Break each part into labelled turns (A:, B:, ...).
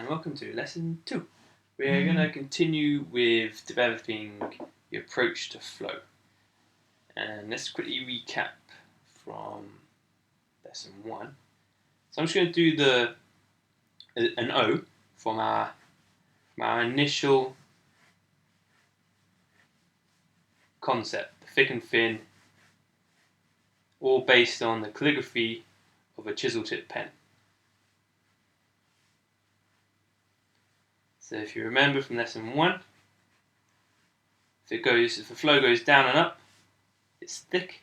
A: and welcome to lesson 2. We're going to continue with developing the approach to flow. And let's quickly recap from lesson 1. So I'm just going to do an O from our initial concept, the thick and thin, all based on the calligraphy of a chisel tip pen. So if you remember from lesson 1, if the flow goes down and up, it's thick.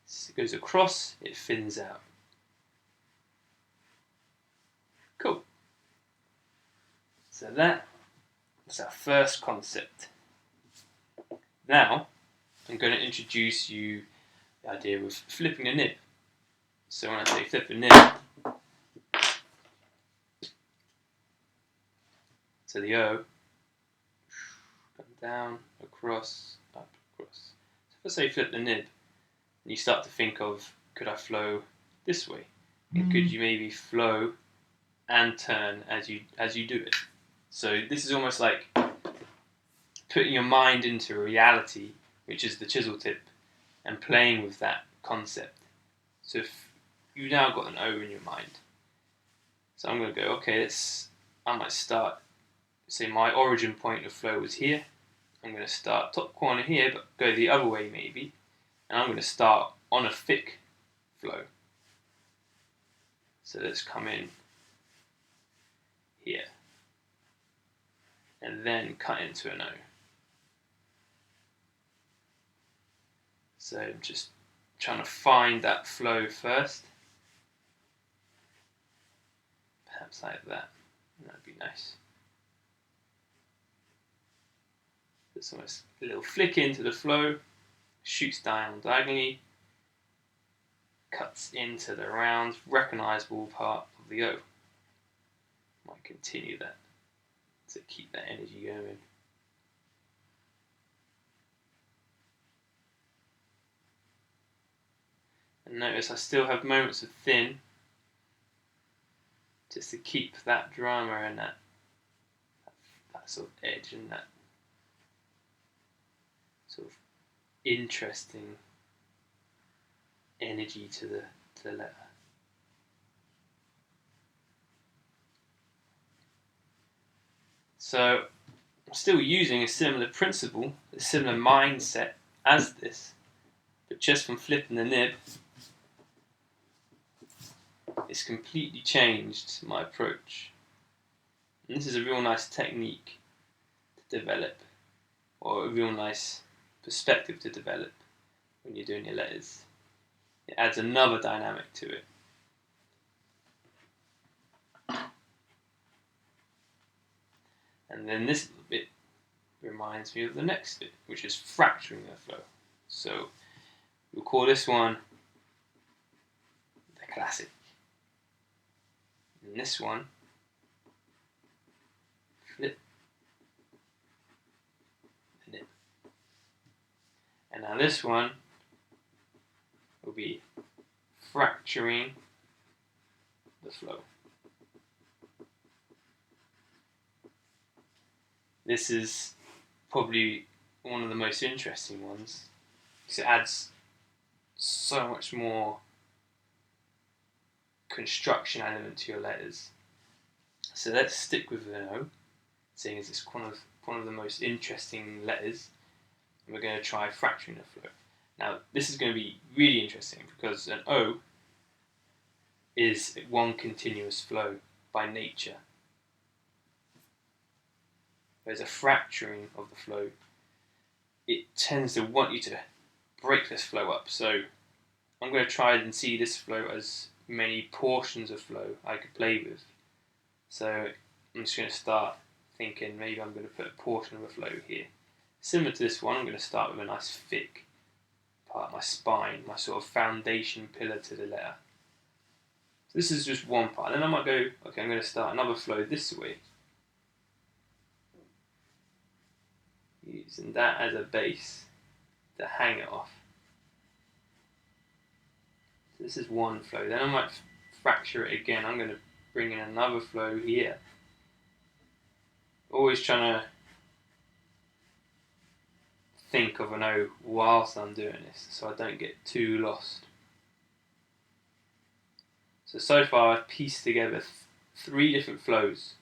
A: If it goes across, it thins out. Cool. So that's our first concept. Now, I'm going to introduce you the idea of flipping a nib. So when I say flip a nib, so the O, come down, across, up, across. So if I say flip the nib, you start to think of, could I flow this way? And could you maybe flow and turn as you do it? So this is almost like putting your mind into reality, which is the chisel tip, and playing with that concept. So if you've now got an O in your mind, so I'm going to go, okay, I might start, say my origin point of flow was here. I'm going to start top corner here, but go the other way maybe. And I'm going to start on a thick flow. So let's come in here. And then cut into an O. So I'm just trying to find that flow first. Perhaps like that. That'd be nice. It's almost a little flick into the flow, shoots down diagonally, cuts into the round, recognisable part of the O. Might continue that to keep that energy going. And notice I still have moments of thin, just to keep that drama and that sort of edge and that sort of interesting energy to the letter. So I'm still using a similar principle, a similar mindset as this, but just from flipping the nib, it's completely changed my approach. And this is a real nice technique to develop, or a real nice perspective to develop when you're doing your letters. It adds another dynamic to it. And then this little bit reminds me of the next bit, which is fracturing the flow. So we'll call this one the classic. And this one, flip the nib. And now this one will be fracturing the flow. This is probably one of the most interesting ones because it adds so much more construction element to your letters. So let's stick with an O, seeing as it's one of the most interesting letters, and we're going to try fracturing the flow. Now this is going to be really interesting because an O is one continuous flow by nature. There's a fracturing of the flow. It tends to want you to break this flow up. So I'm going to try and see this flow as many portions of flow I could play with. So I'm just going to start thinking maybe I'm going to put a portion of a flow here. Similar to this one, I'm going to start with a nice thick part, my spine, my sort of foundation pillar to the letter. So this is just one part. Then I might go, okay, I'm going to start another flow this way, using that as a base to hang it off. So this is one flow. Then I might fracture it again. I'm going to bring in another flow here. Always trying to think of an O whilst I'm doing this, so I don't get too lost. So far I've pieced together 3 different flows.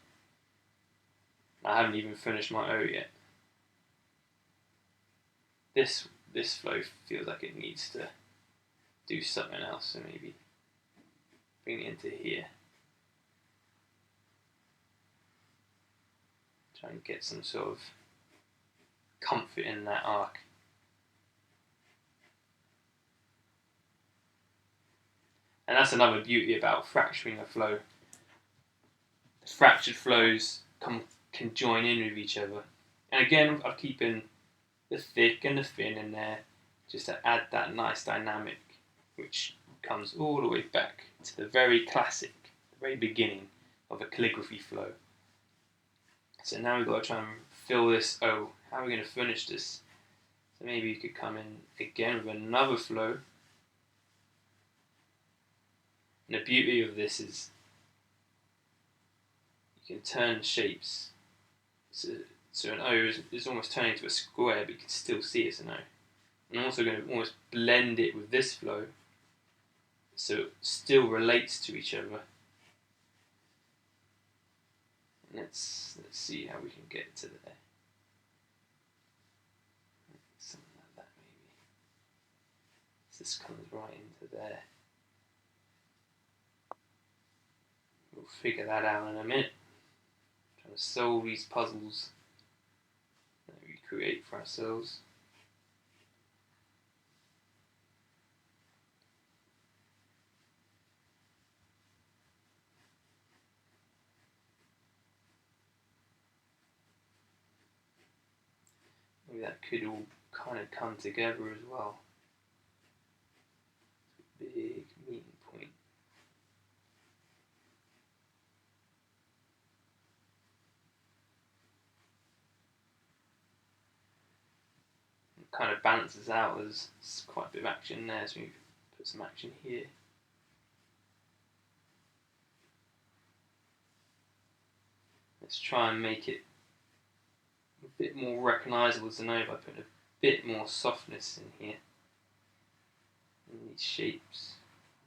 A: I haven't even finished my O yet. This flow feels like it needs to do something else, so maybe bring it into here. Try and get some sort of comfort in that arc. And that's another beauty about fracturing a flow. The fractured flows can join in with each other. And again, I'm keeping the thick and the thin in there just to add that nice dynamic, which comes all the way back to the very classic, the very beginning of a calligraphy flow. So now we've got to try and fill this O. How are we going to finish this? So maybe you could come in again with another flow. And the beauty of this is you can turn shapes. So an O is almost turning into a square, but you can still see it's an O. And I'm also going to almost blend it with this flow, so it still relates to each other. Let's see how we can get to there. Something like that maybe. So this comes right into there. We'll figure that out in a minute. Trying to solve these puzzles that we create for ourselves. Maybe that could all kind of come together as well. It's a big meeting point. It kind of balances out. There's quite a bit of action there, so we put some action here. Let's try and make it a bit more recognisable to know by putting a bit more softness in here. In these shapes,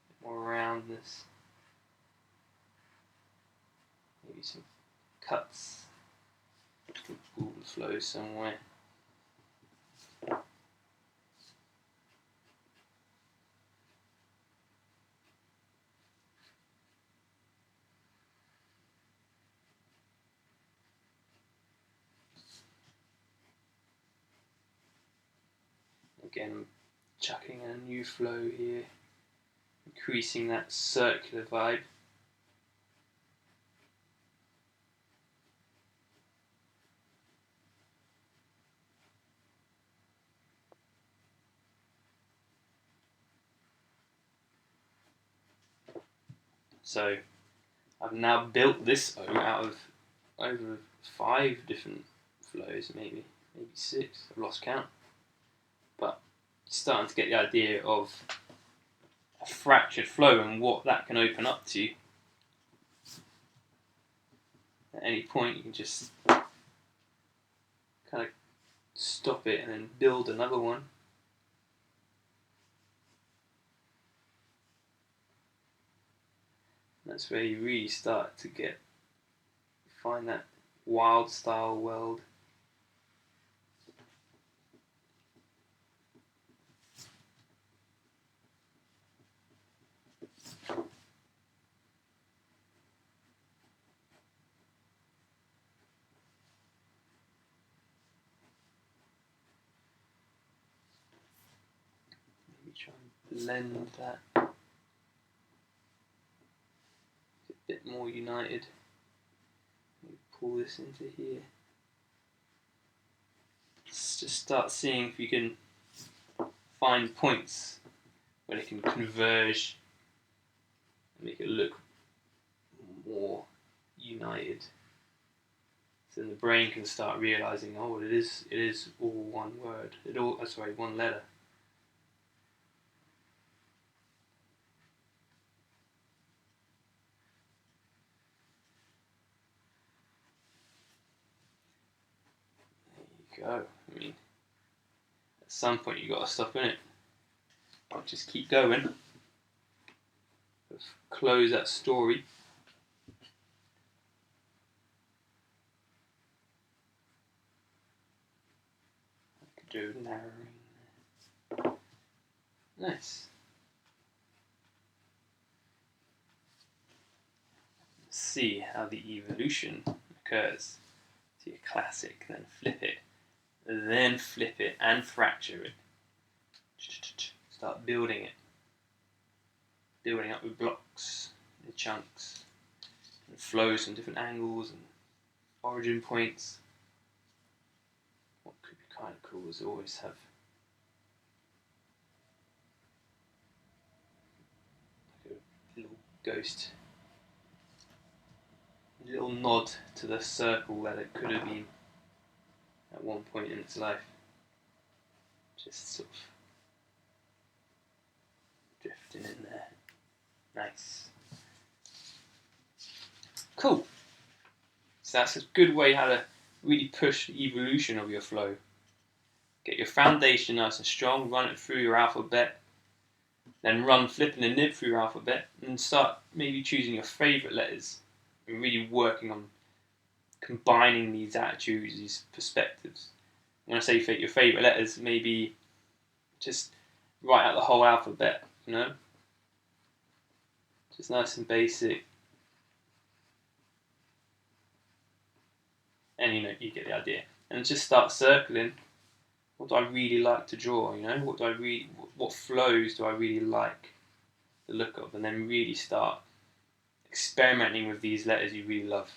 A: a bit more roundness. Maybe some cuts to pull the flow somewhere. Again, chucking a new flow here, increasing that circular vibe. So I've now built this O out of over 5 different flows, maybe 6, I've lost count. But starting to get the idea of a fractured flow and what that can open up to. At any point you can just kind of stop it and then build another one. That's where you really start to find that wild style world. Maybe try and blend that a bit more united. Maybe pull this into here. Just start seeing if you can find points where they can converge and make it look more united. So then the brain can start realizing, oh, it is all one word. One letter. go. I mean, at some point you got to stop in it. I'll just keep going. Let's close that story. I could do narrowing. Nice. Let's see how the evolution occurs. So your classic, then flip it, and fracture it. Start building it. Building up with blocks and chunks. And flows from different angles and origin points. What could be kind of cool is always have like a little ghost, a little nod to the circle that it could have been at one point in its life. Just sort of drifting in there. Nice. Cool. So that's a good way how to really push the evolution of your flow. Get your foundation nice and strong, run it through your alphabet, then run flipping the nib through your alphabet, and start maybe choosing your favourite letters and really working on combining these attitudes, these perspectives. When I say your favourite letters, maybe just write out the whole alphabet, you know? Just nice and basic. And you know, you get the idea. And just start circling. What do I really like to draw, you know? What flows do I really like the look of? And then really start experimenting with these letters you really love.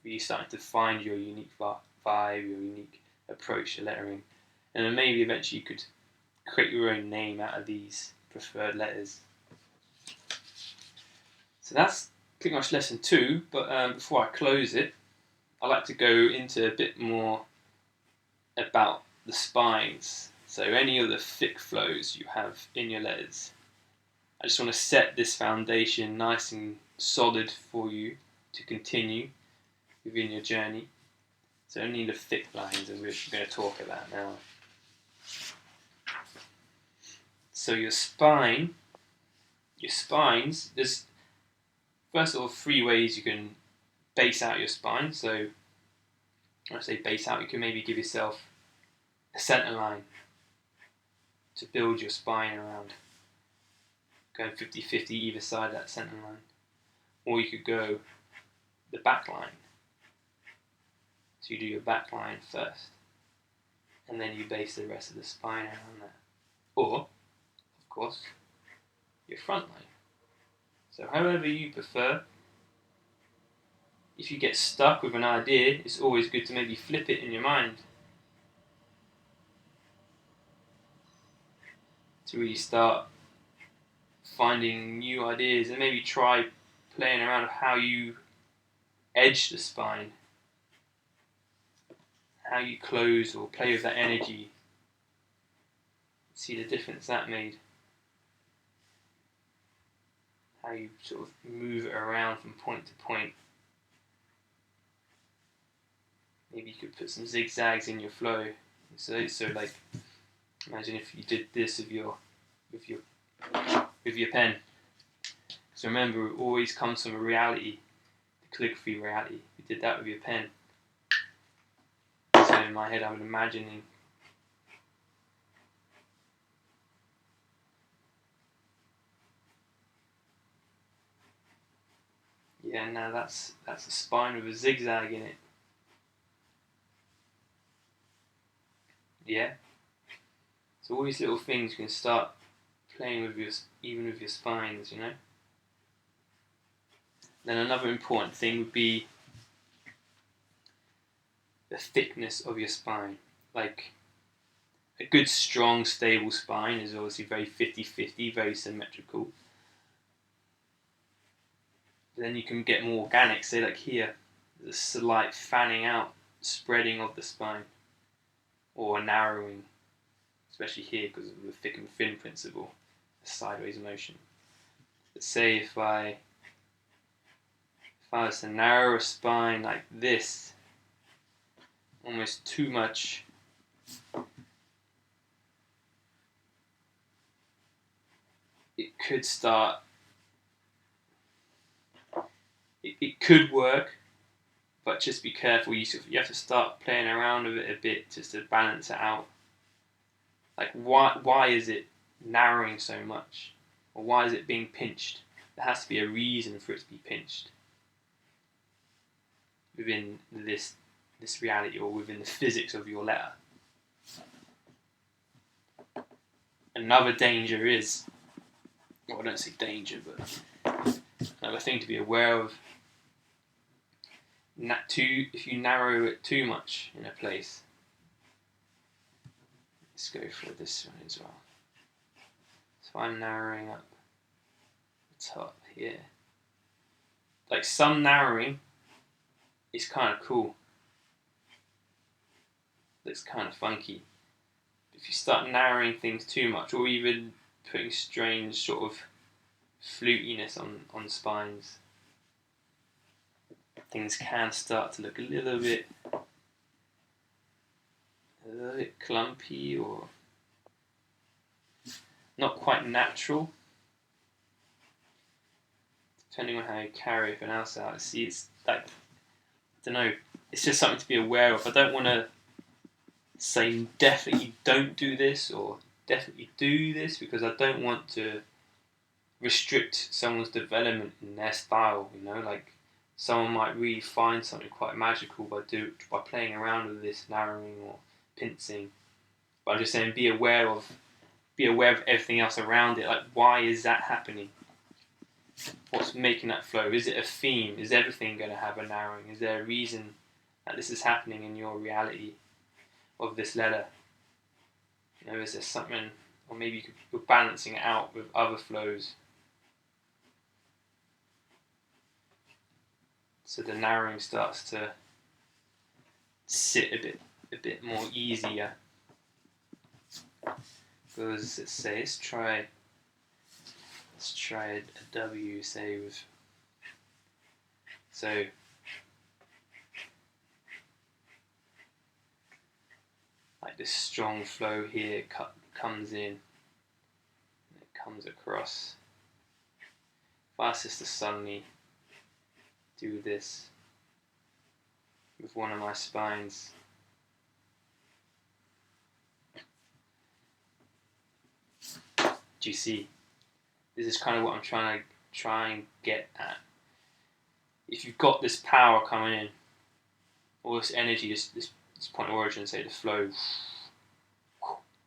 A: Really starting to find your unique vibe, your unique approach to lettering. And then maybe eventually you could create your own name out of these preferred letters. So that's pretty much lesson 2, but before I close it, I'd like to go into a bit more about the spines. So any of the thick flows you have in your letters. I just want to set this foundation nice and solid for you to continue within your journey. So only the thick lines, and we're going to talk about now. So your spines, there's first of all 3 ways you can base out your spine. So when I say base out, you can maybe give yourself a centre line to build your spine around, going 50-50 either side of that centre line. Or you could go the back line. So you do your back line first, and then you base the rest of the spine around that. Or, of course, your front line. So however you prefer. If you get stuck with an idea, it's always good to maybe flip it in your mind to really start finding new ideas, and maybe try playing around with how you edge the spine, how you close or play with that energy. See the difference that made. How you sort of move it around from point to point. Maybe you could put some zigzags in your flow. So like, imagine if you did this with your pen. So remember, it always comes from a reality, the calligraphy reality. You did that with your pen. So in my head, I'm imagining now that's a spine with a zigzag in it. Yeah. So all these little things you can start playing with even with your spines, you know. Then another important thing would be the thickness of your spine. Like a good, strong, stable spine is obviously very 50-50, very symmetrical. But then you can get more organic. Say like here, there's a slight fanning out, spreading of the spine, or a narrowing, especially here because of the thick and thin principle, the sideways motion. But say if I was to narrow a spine like this, almost too much it could start. It could work, but just be careful. You have to start playing around with it a bit just to balance it out. Like why is it narrowing so much, or why is it being pinched? There has to be a reason for it to be pinched within this reality, or within the physics of your letter. Another danger is, well, I don't say danger, but another thing to be aware of. If you narrow it too much in a place. Let's go for this one as well. So I'm narrowing up the top here. Like, some narrowing is kind of cool. Looks kind of funky. If you start narrowing things too much, or even putting strange sort of flutiness on spines, things can start to look a little bit clumpy, or not quite natural, depending on how you carry everything else out. See, it's like, I don't know, it's just something to be aware of. I don't want to say definitely don't do this or definitely do this, because I don't want to restrict someone's development in their style. Like, someone might really find something quite magical by playing around with this narrowing or pincing. But I'm just saying, be aware of everything else around it. Like, why is that happening? What's making that flow? Is it a theme? Is everything going to have a narrowing? Is there a reason that this is happening in your reality of this letter? Is there something, or maybe you're balancing it out with other flows, so the narrowing starts to sit a bit more easier. Because let's try a W, say, with, so like this strong flow here comes in, and it comes across. If I was just to suddenly do this with one of my spines, do you see? This is kind of what I'm trying and get at. If you've got this power coming in, or this energy, this point of origin, say the flow,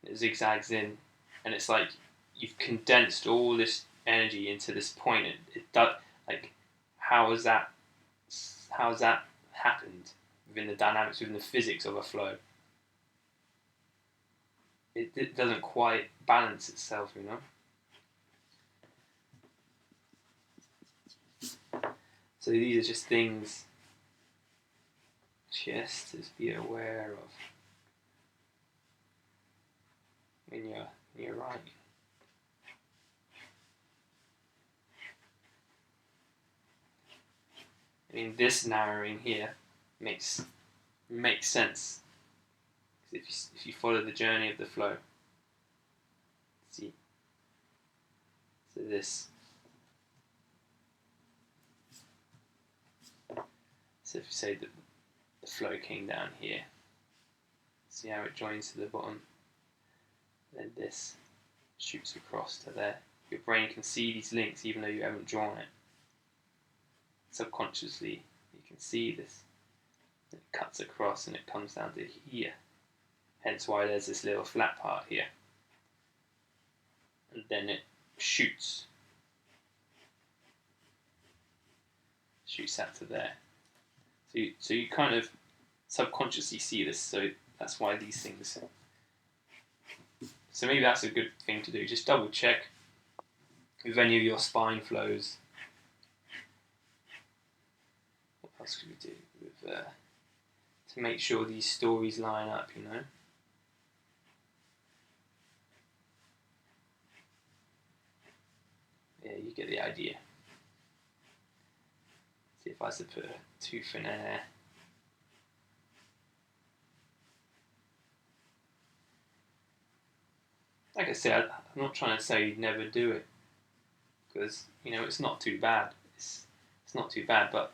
A: it zigzags in, and it's like you've condensed all this energy into this point. It does, like, how has that happened within the dynamics, within the physics of a flow? It doesn't quite balance itself, So these are just things just to be aware of when you're writing. I mean, this narrowing here makes sense if you follow the journey of the flow. See, so this. So if you say that the flow came down here, see how it joins to the bottom, then this shoots across to there. Your brain can see these links even though you haven't drawn it. Subconsciously, you can see this. It cuts across and it comes down to here. Hence why there's this little flat part here. And then it shoots out to there. So you kind of subconsciously see this, so that's why these things. So maybe that's a good thing to do. Just double check with any of your spine flows. What else could we do with to make sure these stories line up? Yeah, you get the idea. See if I was to put a tooth in there. Like I said, I'm not trying to say you'd never do it, because it's not too bad. It's not too bad, but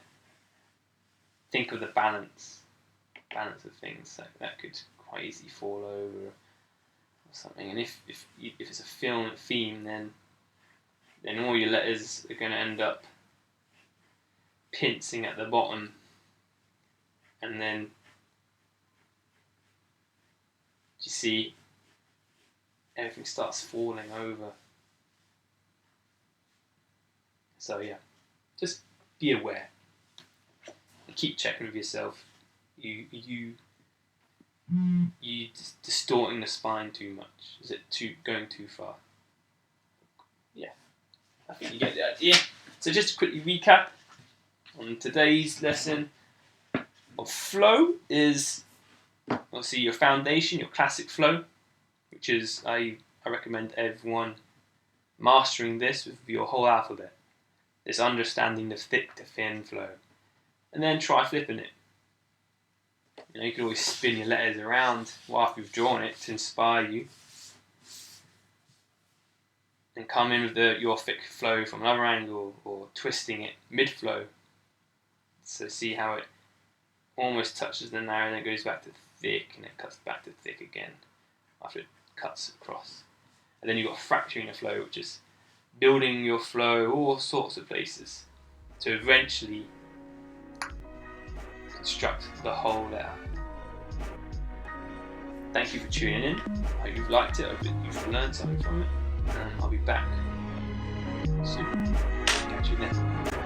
A: think of the balance of things. So that could quite easily fall over or something. And if it's a film theme, then all your letters are going to end up pincing at the bottom, and then you see everything starts falling over. So yeah, just be aware. Keep checking with yourself. You distorting the spine too much? Is it going too far? Yeah, I think you get the idea. So just to quickly recap on today's lesson of flow is obviously your foundation, your classic flow, which is I recommend everyone mastering this with your whole alphabet. This understanding the thick to thin flow. And then try flipping it. You can always spin your letters around after you've drawn it to inspire you. And come in with your thick flow from another angle, or twisting it mid-flow. So see how it almost touches the narrow and then it goes back to thick and it cuts back to thick again after it cuts across. And then you've got fracturing the flow, which is building your flow all sorts of places to eventually construct the whole letter. Thank you for tuning in. I hope you've liked it. I hope you've learned something from it. And I'll be back soon. Catch you then.